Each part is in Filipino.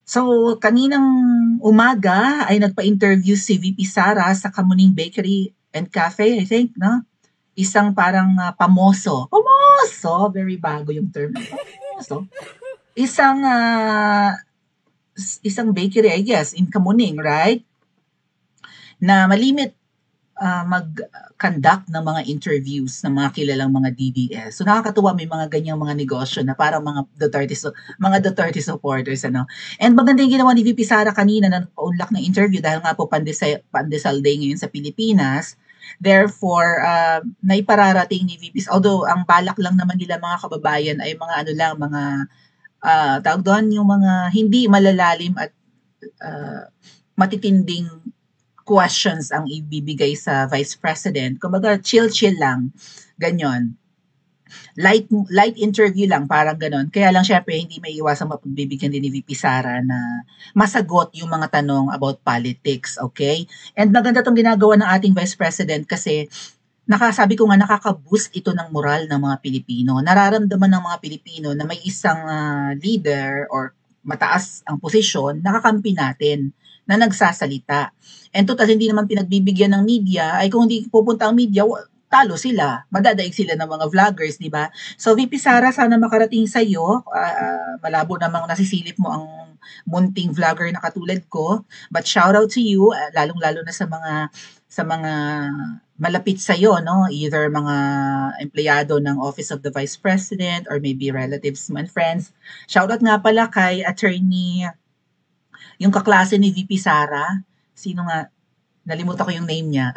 So, kaninang umaga ay nagpa-interview si VP Sara sa Kamuning Bakery and Cafe, I think, no? Isang parang pamoso. Pamoso! Very bago yung term. Pamoso. Isang, isang bakery, I guess, in Kamuning, right? Na malimit mag-conduct ng mga interviews ng mga kilalang mga DDS. So nakakatuwa may mga ganyang mga negosyo na parang mga Duterte supporters ano. And maganda yung ginawa ni VP Sara kanina na nagpa-unlock ng interview dahil nga po Pandesal Day ngayon sa Pilipinas. Therefore, naipararating ni VP, although ang balak lang naman nila mga kababayan ay mga ano lang, mga tawag doon, yung mga hindi malalalim at matitinding questions ang ibibigay sa Vice President. Kumbaga, chill-chill lang. Ganyan. Light interview lang, parang ganon. Kaya lang syempre, hindi may iwasang mapagbibigyan din ni VP Sara na masagot yung mga tanong about politics, okay? And maganda tong ginagawa ng ating Vice President kasi nakasabi ko nga nakaka-boost ito ng moral ng mga Pilipino. Nararamdaman ng mga Pilipino na may isang leader or mataas ang posisyon, nakakampi natin na nagsasalita. And total, hindi naman pinagbibigyan ng media, ay kung hindi pupunta ang media, talo sila, madadaig sila ng mga vloggers, di ba? So VP Sara, sana makarating sa iyo. Malabo namang nasisilip mo ang munting vlogger na katulad ko. But shout out to you, lalong-lalo na sa mga malapit sa iyo, no? Either mga empleyado ng Office of the Vice President or maybe relatives and friends. Shout out nga pala kay attorney yung kaklase ni VP Sara. Sino nga? Nalimutan ko yung name niya.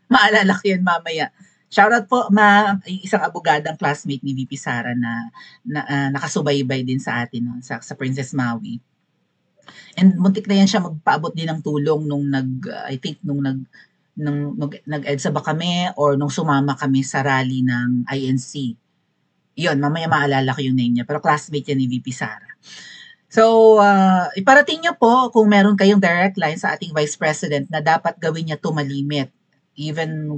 Maalala ko yun mamaya. Shoutout po, isang abogadang classmate ni VP Sara na nakasubaybay din sa atin no, sa Princess Maui. And muntik na yan siya magpaabot din ng tulong nung I think nung nag-EDSA ba kami or nung sumama kami sa rally ng INC. Yun, mamaya maalala ko yung name niya. Pero classmate yan ni VP Sara. So, iparating niyo po kung meron kayong direct line sa ating Vice President na dapat gawin niya to malimit. Even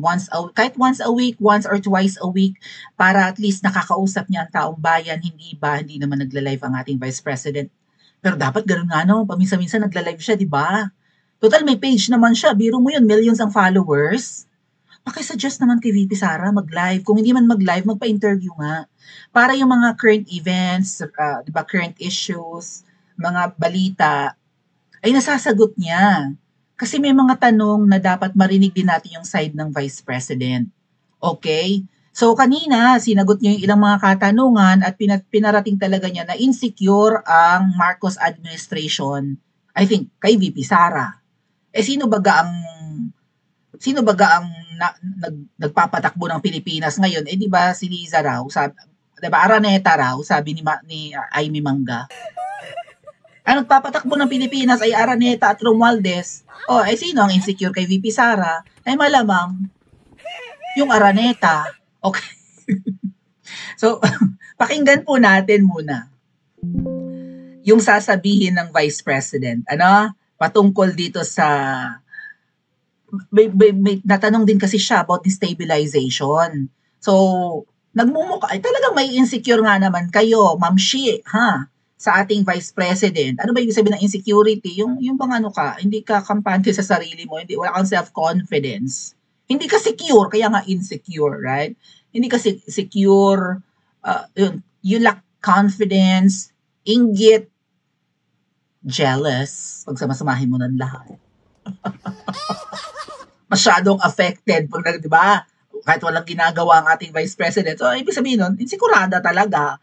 kahit once a week, once or twice a week, para at least nakakausap niya ang taong bayan, hindi naman nagla-live ang ating Vice President. Pero dapat ganoon nga no, paminsan-minsan nagla-live siya, di ba? Total may page naman siya, biro mo yun, millions ang followers. Pakisuggest naman kay VP Sara mag-live. Kung hindi man mag-live, magpa-interview nga. Para yung mga current events, diba, current issues, mga balita, ay nasasagot niya. Kasi may mga tanong na dapat marinig din natin yung side ng Vice President. Okay? So kanina, sinagot niya yung ilang mga katanungan at pinarating talaga niya na insecure ang Marcos administration, I think, kay VP Sara. Sino baga ang nagpapatakbo ng Pilipinas ngayon? Di ba si Liza raw, di ba Araneta raw, sabi ni Amy Mangga. Ang nagpapatakbo ng Pilipinas ay Araneta at Romualdez. Sino ang insecure kay VP Sara? Ay malamang yung Araneta. Okay. So, pakinggan po natin muna yung sasabihin ng Vice President. Patungkol dito sa may natanong din kasi siya about destabilization. So, talagang may insecure nga naman kayo, Ma'am Shi, sa ating Vice President. Ano ba yung sabihin ng insecurity? Yung bang hindi ka kampante sa sarili mo, wala kang self-confidence. Hindi ka secure, kaya nga insecure, right? Hindi ka secure, you lack confidence, inggit, jealous, pagsamasamahin mo ng lahat. Masyadong affected, di ba? Kahit walang ginagawa ang ating Vice President. So, ibig sabihin nun, insekurada talaga.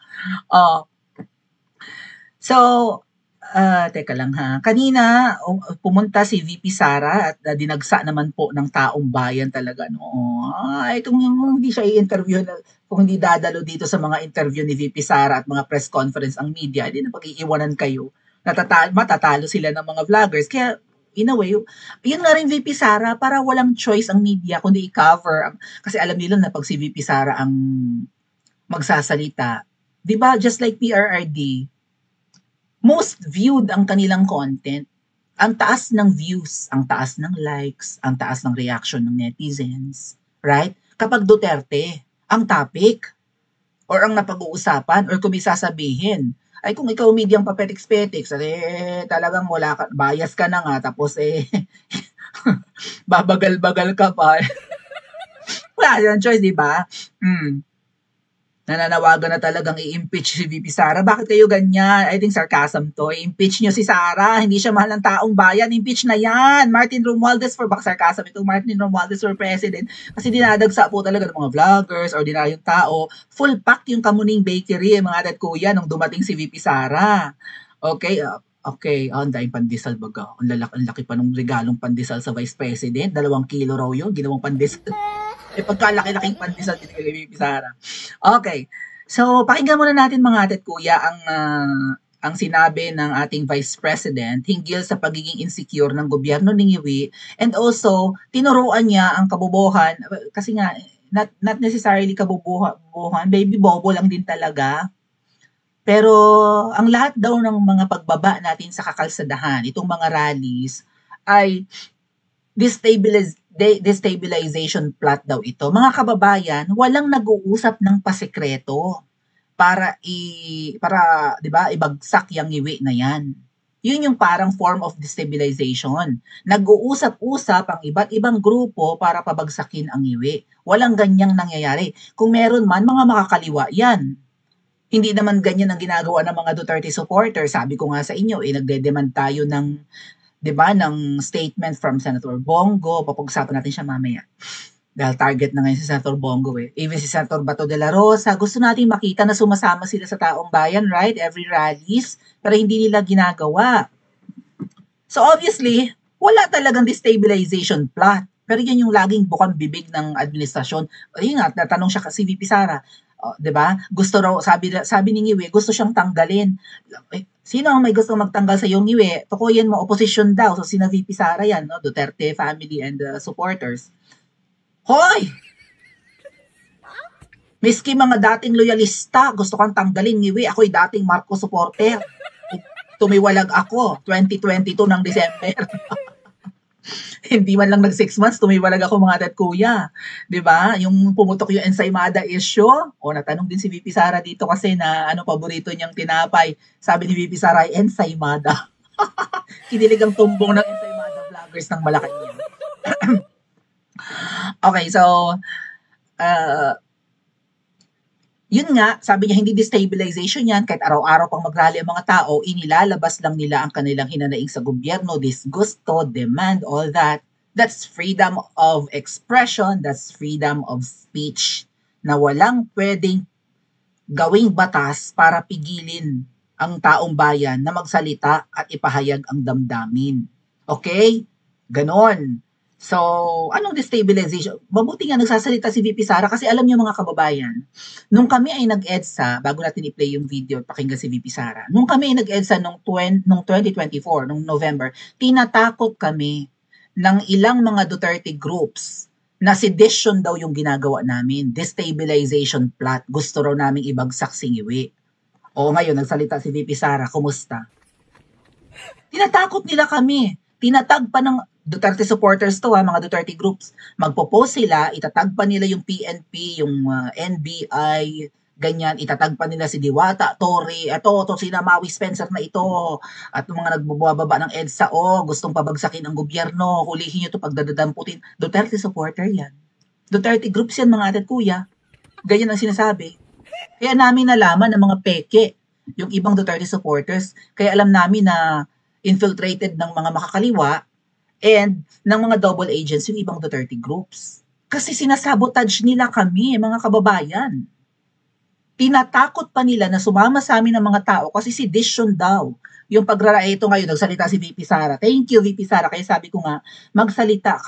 Teka lang ha. Kanina, pumunta si VP Sara at dinagsa naman po ng taong bayan talaga. Kung hindi siya i-interview, kung hindi dadalo dito sa mga interview ni VP Sara at mga press conference ang media, hindi na pag-iiwanan kayo. Matatalo sila ng mga vloggers. Kaya, in a way, yun nga rin VP Sara, para walang choice ang media kundi i-cover. Kasi alam nila na pag si VP Sara ang magsasalita, di ba, just like PRRD, most viewed ang kanilang content. Ang taas ng views, ang taas ng likes, ang taas ng reaction ng netizens. Right? Kapag Duterte, ang topic, or ang napag-uusapan, or kung may sasabihin, Ay kung ikaw medyang papetiks-petiks, talagang wala ka, bias ka na nga, tapos babagal-bagal ka pa. Wala silang choice, di ba? Nananawagan na talagang i-impeach si VP Sara. Bakit kayo ganyan? I think sarcasm to. I-impeach nyo si Sara. Hindi siya mahal ng taong bayan. Impeach na yan. Martin Romualdez for, baka sarcasm ito, Martin Romualdez for president. Kasi dinadagsa po talaga ng mga vloggers, ordinaryong tao. Full pack yung Kamuning Bakery, mga adat kuya, nung dumating si VP Sara. Okay, okay, ang daing pandesal baga. Ang laki pa nung regalong pandesal sa Vice President. 2 kilo raw yun, ginawang pandesal. Pagkalaki-laking pandesal din kay VP Sara. Okay. So, pakinggan muna natin mga atit kuya ang sinabi ng ating Vice President hinggil sa pagiging insecure ng gobyerno ni Ngiwi, and also tinuruan niya ang kabobohan kasi nga not necessarily kabobohan, baby bobo lang din talaga. Pero ang lahat daw ng mga pagbaba natin sa kakalsadahan, itong mga rallies ay destabilization plot daw ito. Mga kababayan, walang nag-uusap ng pasekreto para 'di ba, ibagsak yang Ngiwi na yan. Yun yung parang form of destabilization. Nag-uusap-usap ang iba't ibang grupo para pabagsakin ang Ngiwi. Walang ganyang nangyayari. Kung meron man, mga makakaliwa yan. Hindi naman ganyan ang ginagawa ng mga Duterte supporters. Sabi ko nga sa inyo, nagde-demand tayo ng 'di ba, ng statement from Senator Bongo. Papag-usapan natin siya mamaya. Dahil target na ngayon si Senator Bongo Even si Senator Bato de la Rosa, gusto natin makita na sumasama sila sa taong bayan, right? Every rallies, pero hindi nila ginagawa. So obviously, wala talagang destabilization plot. Pero yan yung laging bukang bibig ng administrasyon. Ayun nga, natanong siya kasi VP Sara, 'di ba? Gusto raw, sabi ni Ngiwi, gusto siyang tanggalin. Sino ang may gusto magtanggal sa iyong Ngiwi? Tukuyin mo, opposition daw. So, sina VP Sara yan, no? Duterte family and supporters. Hoy! Miski mga dating loyalista, gusto kang tanggalin, Ngiwi. Ako'y dating Marcos supporter. Tumiwalag ako, 2022 ng December. Hindi man lang nag 6 months, tumiwalag ako mga adat kuya. 'Di ba? Yung pumutok yung ensaymada issue, natanong din si VP Sara dito kasi na ano paborito niyang tinapay. Sabi ni VP Sara ay ensaymada. Kinilig ang tumbong ng ensaymada vloggers ng Malacanang. Okay, so yun nga, sabi niya, hindi destabilization yan, kahit araw-araw pang mag-rally ang mga tao, inilalabas lang nila ang kanilang hinanaing sa gobyerno, disgusto, demand, all that. That's freedom of expression, that's freedom of speech, na walang pwedeng gawing batas para pigilin ang taong bayan na magsalita at ipahayag ang damdamin. Okay? Ganon. So, anong destabilization? Mabuti nga nagsasalita si VP Sara kasi alam niyo mga kababayan, nung kami ay nag-EDSA, bago natin i-play yung video at pakinggan si VP Sara, nung kami ay nag-EDSA nung 2024, nung November, tinatakot kami ng ilang mga Duterte groups na sedition daw yung ginagawa namin, destabilization plot, gusto raw namin ibagsak si Ngiwi. O ngayon, nagsalita si VP Sara, kumusta? Tinatakot nila kami. Tinatag pa ng Duterte supporters to mga Duterte groups. Magpo-post sila, itatag pa nila yung PNP, yung NBI, ganyan, itatag pa nila si Diwata, Tory, to sina Maui Spencer na ito, at mga nagbubaba ng EDSA, gustong pabagsakin ang gobyerno, hulihin nyo to pagdadamputin. Duterte supporter yan. Duterte groups yan mga atat kuya. Ganyan ang sinasabi. Kaya namin nalaman ng mga peke, yung ibang Duterte supporters, kaya alam namin na infiltrated ng mga makakaliwa and ng mga double agents yung ibang Duterte groups. Kasi sinasabotage nila kami, mga kababayan. Tinatakot pa nila na sumama sa amin ng mga tao kasi sedition daw. Yung ito ngayon, nagsalita si VP Sara. Thank you, VP Sara. Kaya sabi ko nga, magsalita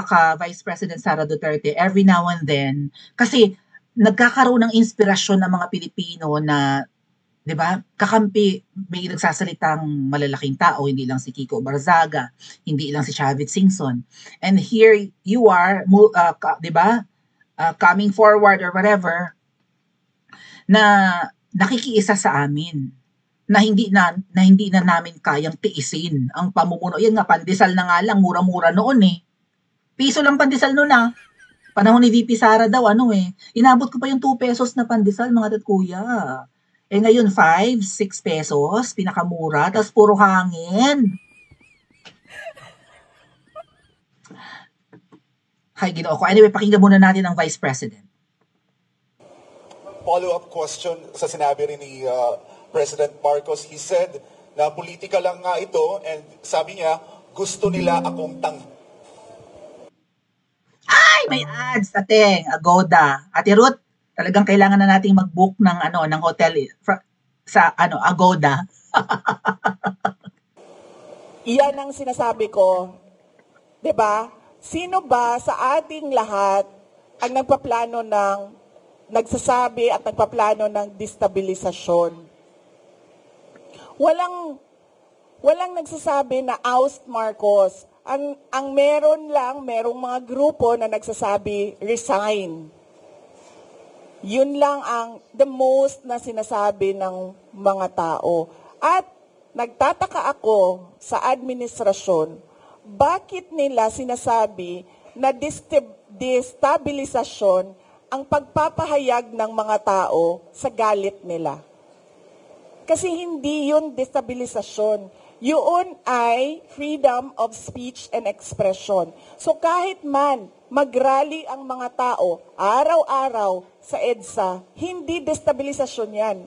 ka, Vice President Sara Duterte, every now and then. Kasi nagkakaroon ng inspirasyon ng mga Pilipino na 'di ba? Kakampi, may nagsasalitang malalaking tao, hindi lang si Kiko Barzaga, hindi lang si Chavit Singson. And here you are, 'di ba? Coming forward or whatever na nakikiisa sa amin na hindi na namin kayang tiisin ang pamumuno. Yan nga, pandesal na nga lang, mura-mura noon Piso lang pandesal noon Panahon ni VP Sara daw, inabot ko pa yung 2 pesos na pandesal, mga tatkuya. Eh ngayon 5, 6 pesos, pinakamura, tapos puro hangin. Hay ginoo ko. Anyway, pakinggan muna natin ang Vice President. Follow-up question sa sinabi rin ni President Marcos. He said na politika lang nga ito and sabi niya, gusto nila akong Ay, may ads, Ateng, Agoda. Ate Ruth, talagang kailangan na nating mag-book ng ng hotel sa Agoda. Iyan ang sinasabi ko. 'Di ba? Sino ba sa ating lahat ang nagsasabi at nagpaplano ng destabilisasyon? Walang nagsasabi na oust Marcos. Ang merong mga grupo na nagsasabi resign. Yun lang ang the most na sinasabi ng mga tao. At nagtataka ako sa administrasyon, bakit nila sinasabi na destabilisasyon ang pagpapahayag ng mga tao sa galit nila? Kasi hindi yun destabilisasyon. Yun ay freedom of speech and expression. So kahit man mag-rally ang mga tao araw-araw sa EDSA, hindi destabilisasyon yan.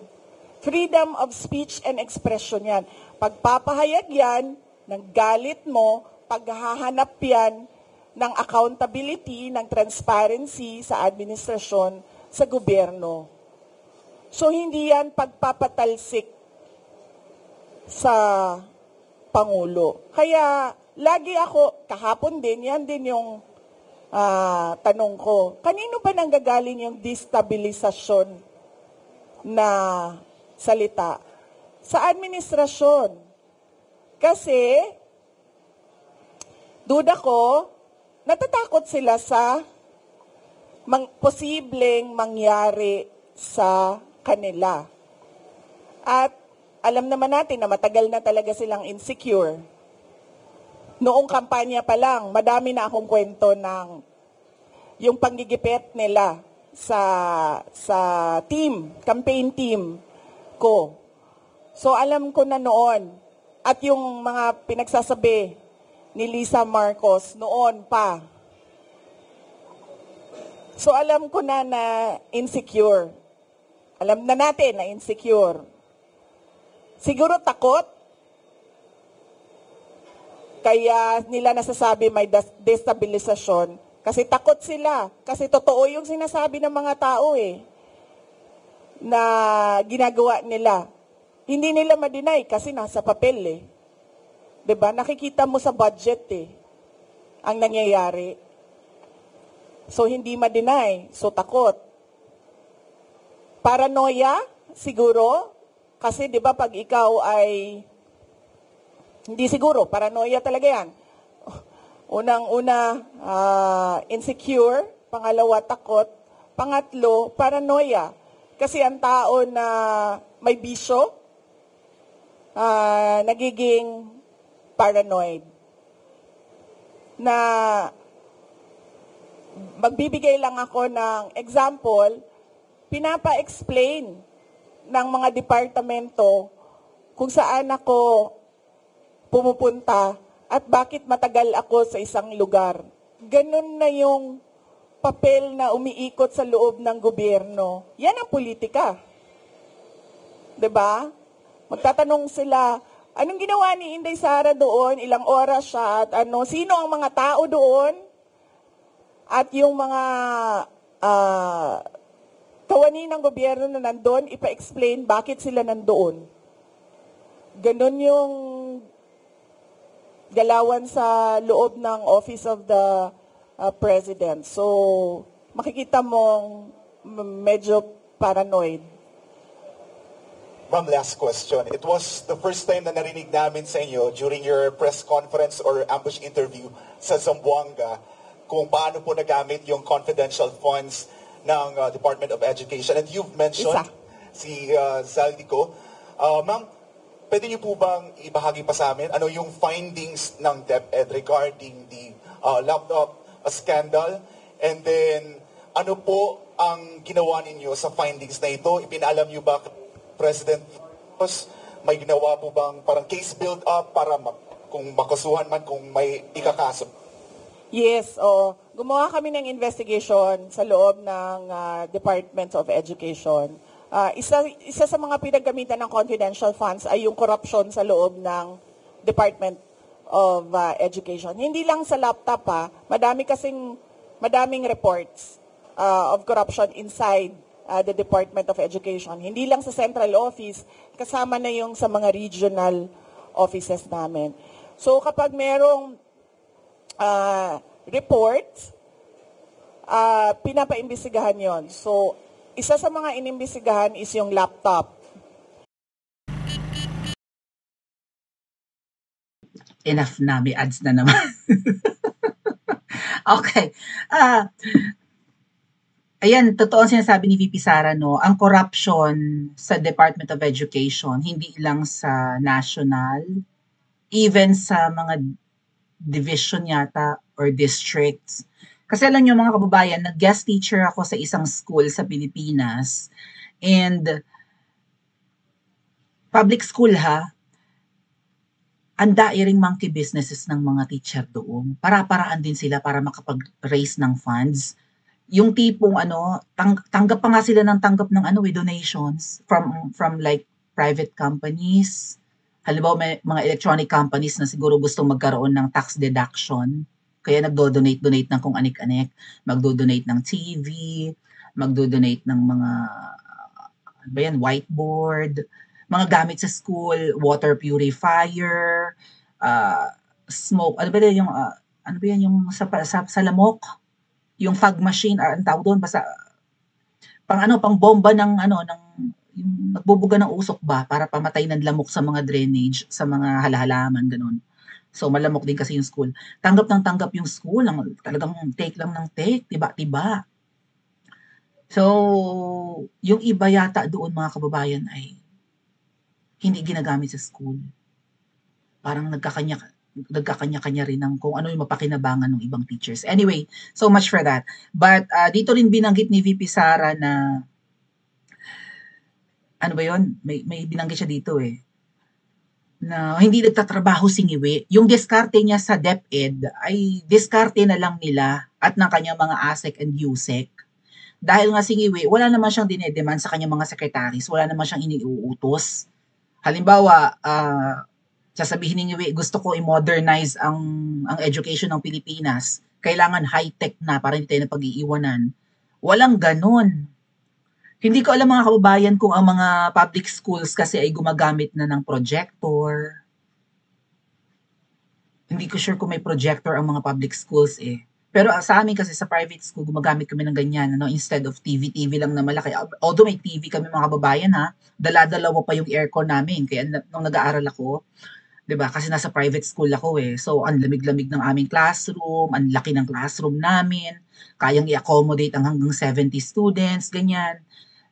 Freedom of speech and expression yan. Pagpapahayag yan ng galit mo, paghahanap yan ng accountability, ng transparency sa administrasyon, sa gobyerno. So hindi yan pagpapatalsik sa Pangulo. Kaya lagi ako, kahapon din, yan din yung tanong ko. Kanino ba nanggagaling yung destabilisasyon na salita? Sa administrasyon. Kasi, duda ko, natatakot sila sa posibleng mangyari sa kanila. At alam naman natin na matagal na talaga silang insecure. Noong kampanya pa lang, madami na akong kwento ng yung panggigipit nila sa campaign team ko. So alam ko na noon, at yung mga pinagsasabi ni Lisa Marcos noon pa. So alam ko na insecure. Alam na natin na insecure. Siguro takot. Kaya nila nasasabi may destabilisasyon. Kasi takot sila. Kasi totoo yung sinasabi ng mga tao na ginagawa nila. Hindi nila ma-deny kasi nasa papel 'Di ba? Nakikita mo sa budget ang nangyayari. So hindi ma-deny. So takot. Paranoia, siguro. Kasi 'di ba pag ikaw ay hindi siguro, paranoia talaga 'yan. Unang-una, insecure, pangalawa takot, pangatlo paranoia. Kasi ang tao na may bisyo nagiging paranoid. Na magbibigay lang ako ng example, pinapa-explain ng mga departamento kung saan ako pumupunta at bakit matagal ako sa isang lugar. Ganun na yung papel na umiikot sa loob ng gobyerno. Yan ang politika. 'Di ba? Magtatanong sila, anong ginawa ni Inday Sara doon? Ilang oras siya? At sino ang mga tao doon? At yung mga kawani ng gobyerno na nandoon, ipa-explain bakit sila nandoon. Ganon yung galawan sa loob ng Office of the President. So, makikita mong medyo paranoid. Ma'am, last question. It was the first time na narinig namin sa inyo during your press conference or ambush interview sa Zamboanga kung paano po nagamit yung confidential funds ng Department of Education. And you've mentioned si Zaldico. Ma'am, pwede niyo po bang ibahagi pa sa amin ano yung findings ng DepEd regarding the laptop scandal? And then, ano po ang ginawa ninyo sa findings na ito? Ipinaalam niyo ba President, tapos may ginawa po bang parang case build up para kung makasuhan man, kung may ikakaso? Yes, gumawa kami ng investigation sa loob ng Department of Education. Isa sa mga pinagamitan ng confidential funds ay yung corruption sa loob ng Department of Education. Hindi lang sa laptop madaming reports of corruption inside the Department of Education. Hindi lang sa central office, kasama na yung sa mga regional offices namin. So kapag merong reports, pinapaimbestigahan yon. So isa sa mga inimbestigahan is yung laptop. Enough na, may ads na naman. Okay. Ayan, totoo ang sinasabi ni VP Sara, no? Ang corruption sa Department of Education, hindi lang sa national, even sa mga division yata or districts. Kasi alam niyo mga kababayan, nag-guest teacher ako sa isang school sa Pilipinas, and public school ang dairing monkey businesses ng mga teacher doon. Para-paraan din sila para makapag-raise ng funds. Yung tipong tanggap pa nga sila ng tanggap ng donations from like private companies. Halimbawa may mga electronic companies na siguro gustong magkaroon ng tax deduction. Kaya nagdo-donate ng kung anik-anik. Magdo-donate ng TV, magdo-donate ng mga whiteboard, mga gamit sa school, water purifier, smoke, yung sa lamok, yung fog machine, ang tawag doon, basta pang bomba ng yung nagbubuga ng usok ba para pamatay ng lamok sa mga drainage, sa mga halahalaman, ganun. So malamok din kasi yung school. Tanggap ng tanggap yung school, talagang take lang ng take, tiba-tiba. So, yung iba yata doon mga kababayan ay hindi ginagamit sa school. Parang nagkakanya-kanya rin ng kung ano yung mapakinabangan ng ibang teachers. Anyway, so much for that. But dito rin binanggit ni VP Sara na may binanggit siya dito na hindi nagtatrabaho si Ngiwi. Yung diskarte niya sa DepEd ay diskarte na lang nila at ng kanyang mga ASEC and USEC. Dahil nga si Ngiwi, wala naman siyang dinedemand sa kanyang mga secretaries, wala naman siyang iniuutos. Halimbawa, sasabihin ni Ngiwi, gusto ko i-modernize ang education ng Pilipinas. Kailangan high-tech na para hindi tayo napag-iiwanan. Walang ganun. Hindi ko alam mga kababayan kung ang mga public schools kasi ay gumagamit na ng projector. Hindi ko sure kung may projector ang mga public schools Pero sa amin kasi sa private school, gumagamit kami ng ganyan, instead of TV lang na malaki. Although may TV kami mga kababayan dala-dalawa pa yung aircon namin. Kaya nung nag-aaral ako, 'di ba? Kasi nasa private school ako So ang lamig-lamig ng aming classroom, ang laki ng classroom namin, kayang i-accommodate ang hanggang 70 students, ganyan.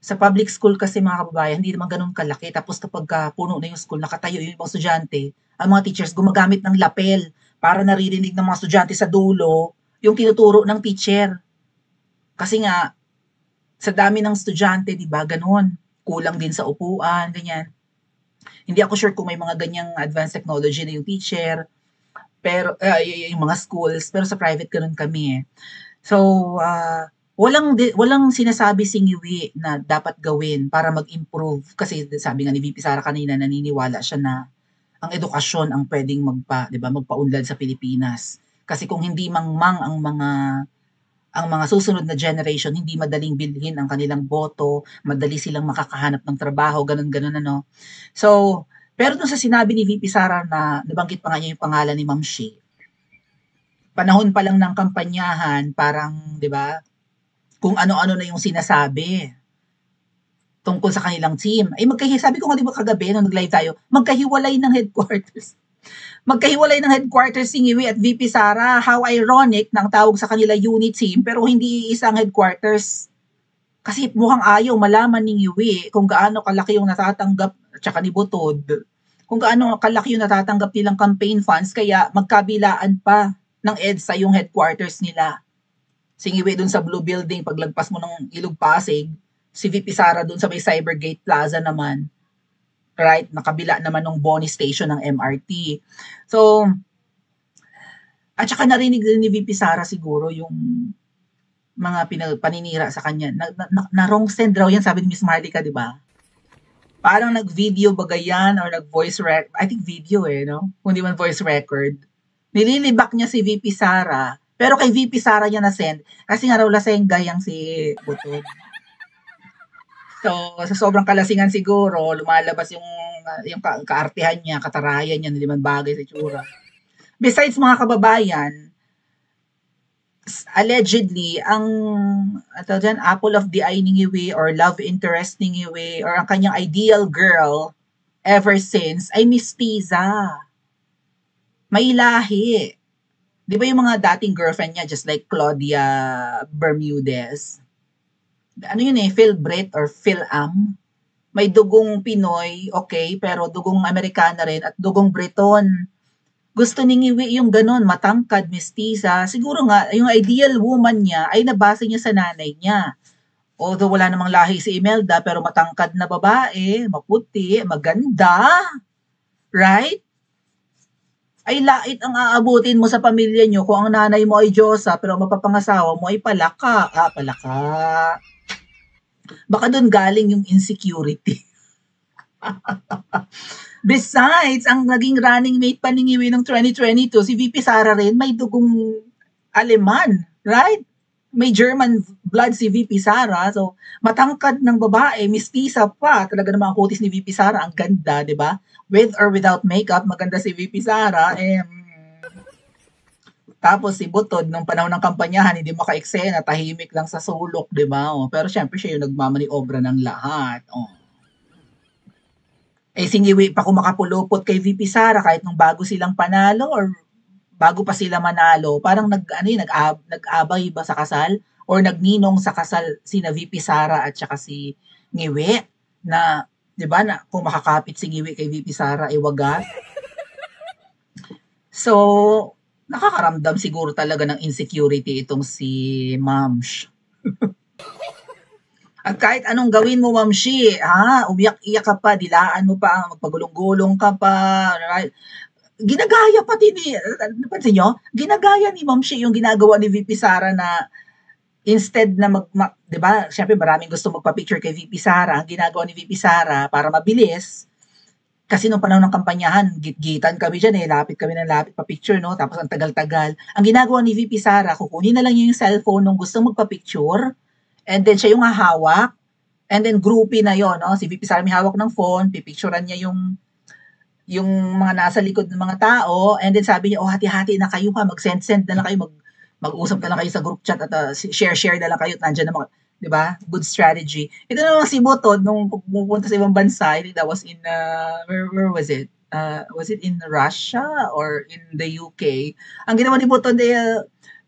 Sa public school kasi mga kababayan, hindi naman ganun kalaki. Tapos kapag puno na yung school, nakatayo yung ibang estudyante, ang mga teachers gumagamit ng lapel para naririnig ng mga estudyante sa dulo yung tinuturo ng teacher. Kasi nga, sa dami ng estudyante, di ba, ganun. Kulang din sa upuan, ganyan. Hindi ako sure kung may mga ganyang advanced technology na yung teacher, pero yung mga schools, pero sa private ganun kami So, walang sinasabi si Ngiwi na dapat gawin para mag-improve. Kasi sabi nga ni VP Sara kanina, naniniwala siya na ang edukasyon ang pwedeng magpaunlad sa Pilipinas. Kasi kung hindi mangmang ang mga susunod na generation, hindi madaling bilhin ang kanilang boto, madali silang makakahanap ng trabaho, ganun. So, pero dun sa sinabi ni VP Sara na nabanggit pa nga niya yung pangalan ni Ma'am Shea, panahon pa lang ng kampanyahan, parang, 'di ba, kung ano-ano na yung sinasabi tungkol sa kanilang team. Sabi ko nga di ba kagabi nung nag-live tayo, magkahiwalay ng headquarters. Magkahiwalay ng headquarters si Ngiwi at VP Sara. How ironic na ang tawag sa kanila unit team pero hindi isang headquarters. Kasi mukhang ayaw malaman ni Ngiwi kung gaano kalaki yung natatanggap, tsaka ni Butod, kung gaano kalaki yung natatanggap nilang campaign funds, kaya magkabilaan pa ng EDSA yung headquarters nila. Si Ngiwi dun sa Blue Building, paglagpas mo ng Ilog Pasig, si VP Sara dun sa may Cybergate Plaza naman. right? Nakabila naman ng Boni Station ng MRT. So, at saka narinig din ni VP Sara siguro yung mga paninira sa kanya. Na wrong send raw yan, sabi ni Miss Marlica, di ba? Parang nag-video ba yan or nag-voice record? I think video no? Kung di man voice record. Nililibak niya si VP Sara, pero kay VP Sara niya na-send kasi nga raw laseng gayang si Butod. So, sa sobrang kalasingan siguro, lumalabas yung kaartihan niya, katarayan niya, hindi man bagay sa itsura. Besides mga kababayan, allegedly, ang apple of the eye ni Ngiwi or love interest ni Ngiwi or ang kanyang ideal girl ever since ay Miss Tiza. May lahi. Di ba yung mga dating girlfriend niya, just like Claudia Bermudez? Ano yun Phil Brit or Phil Am? May dugong Pinoy, okay, pero dugong Amerikana rin at dugong Briton. Gusto ni Ngiwi yung ganon, matangkad, mestiza. Siguro nga, yung ideal woman niya ay nabasa niya sa nanay niya. Although wala namang lahi si Imelda, pero matangkad na babae, maputi, maganda. Right? Ay lait ang aabutin mo sa pamilya nyo kung ang nanay mo ay Diyosa, pero mapapangasawa mo ay palaka. Palaka. Baka doon galing yung insecurity. Besides, ang naging running mate pa ni Ngiwi ng 2022, si VP Sara rin, may dugong Aleman, right? May German blood si VP Sara. So, matangkad ng babae, mistisa pa. Talaga namang kutis ni VP Sara, ang ganda, di ba? With or without makeup, maganda si VP Sara. Tapos si Butod, nung panahon ng kampanyahan, hindi maka-eksena, tahimik lang sa sulok, di ba? Pero syempre siya yung nagmamaniobra ng lahat. Si Ngiwi pa kung makapulupot kay VP Sara kahit nung bago silang panalo or bago pa sila manalo, parang nag-abay ba sa kasal or nagninong sa kasal sina VP Sara at saka si Ngiwi na, 'di ba, na kung makakapit si Ngiwi kay VP Sara ay wagas. So, nakakaramdam siguro talaga ng insecurity itong si Mamsh. At kahit anong gawin mo, Mamshi, umiyak-iyak ka pa, dilaan mo pa, magpagulong-gulong ka pa, right? Ginagaya pati ni, napansin nyo? Ginagaya ni Mamshi yung ginagawa ni VP Sara na instead na di ba, syempre maraming gusto magpa-picture kay VP Sara, ang ginagawa ni VP Sara para mabilis, kasi nung panahon ng kampanyahan, git-gitan kami dyan lapit kami ng lapit pa-picture, no? Tapos ang tagal-tagal. Ang ginagawa ni VP Sara, kukunin na lang yung cellphone nung gusto magpa-picture, and then siya yung hahawak, and then groupie na yon, no? Si VP Sara may hawak ng phone, pipicturean niya yung mga nasa likod ng mga tao, and then sabi niya, hati-hati na kayo mag-send na lang kayo, mag-usap na lang kayo sa group chat at share na lang kayo, nandiyan na mga, di ba? Good strategy. Ito naman si Butod, nung pupunta sa ibang bansa, I think that was in, where was it? Was it in Russia or in the UK? Ang ginawa ni Butod,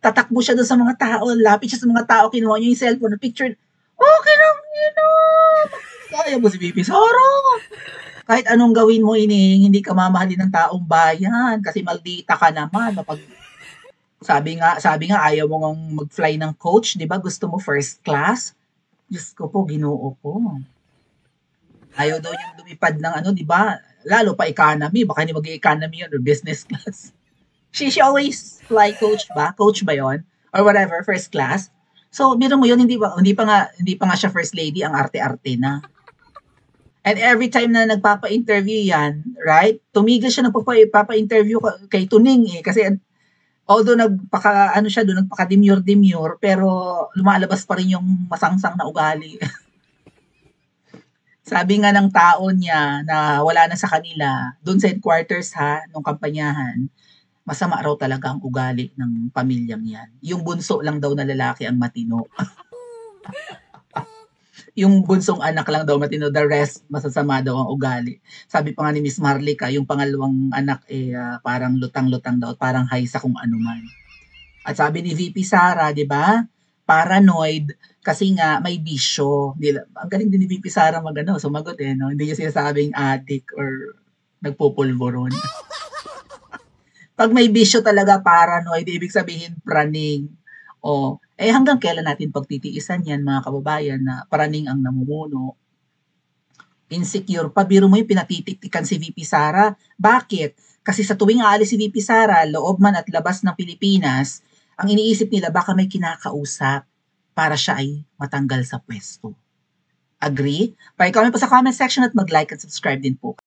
tatakbo siya doon sa mga tao, lapit siya sa mga tao, kinuha niya yung cellphone, picture, okay lang, kaya mo si VP Sara. Kahit anong gawin mo, hindi ka mamahalin ng taong bayan, kasi maldita ka naman. Sabi nga, ayaw mo ngang mag-fly ng coach, di ba? Gusto mo first class? Diyos ko po, Ginoo ko. Ayaw daw niyang lumipad ng di ba? Lalo pa economy, baka hindi mag-economy yun or business class. She always fly coach ba? Coach ba yon? Or whatever, first class. So, biro mo yun, hindi pa nga siya first lady, ang arte-arte na. And every time na nagpapa-interview yan, right? Tumigil siya nagpapa-interview kay Tuning kasi although nagpaka-demure, pero lumalabas pa rin yung masangsang na ugali. Sabi nga ng tao niya na wala na sa kanila, doon sa headquarters nung kampanyahan, masama raw talaga ang ugali ng pamilyang yan. Yung bunso lang daw na lalaki ang matino. Yung bunsong anak lang daw matino, the rest masasama daw ang ugali. Sabi pa nga ni Miss Marlica, yung pangalawang anak parang lutang-lutang daw, parang hay sa kung ano man. At sabi ni VP Sara, di ba? Paranoid kasi nga may bisyo. Ang galing din ni VP Sara sumagot no? Hindi niya sinasabing addict or nagpupulburon. Pag may bisyo talaga, paranoid, ibig sabihin praning. Hanggang kailan natin pagtitiisan yan, mga kababayan, na praning ang namumuno? Insecure. Pabiro mo yung pinatitiktikan si VP Sara. Bakit? Kasi sa tuwing aalis si VP Sara, loob man at labas ng Pilipinas, ang iniisip nila baka may kinakausap para siya ay matanggal sa pwesto. Agree? Pa-comment po sa comment section at mag-like at subscribe din po.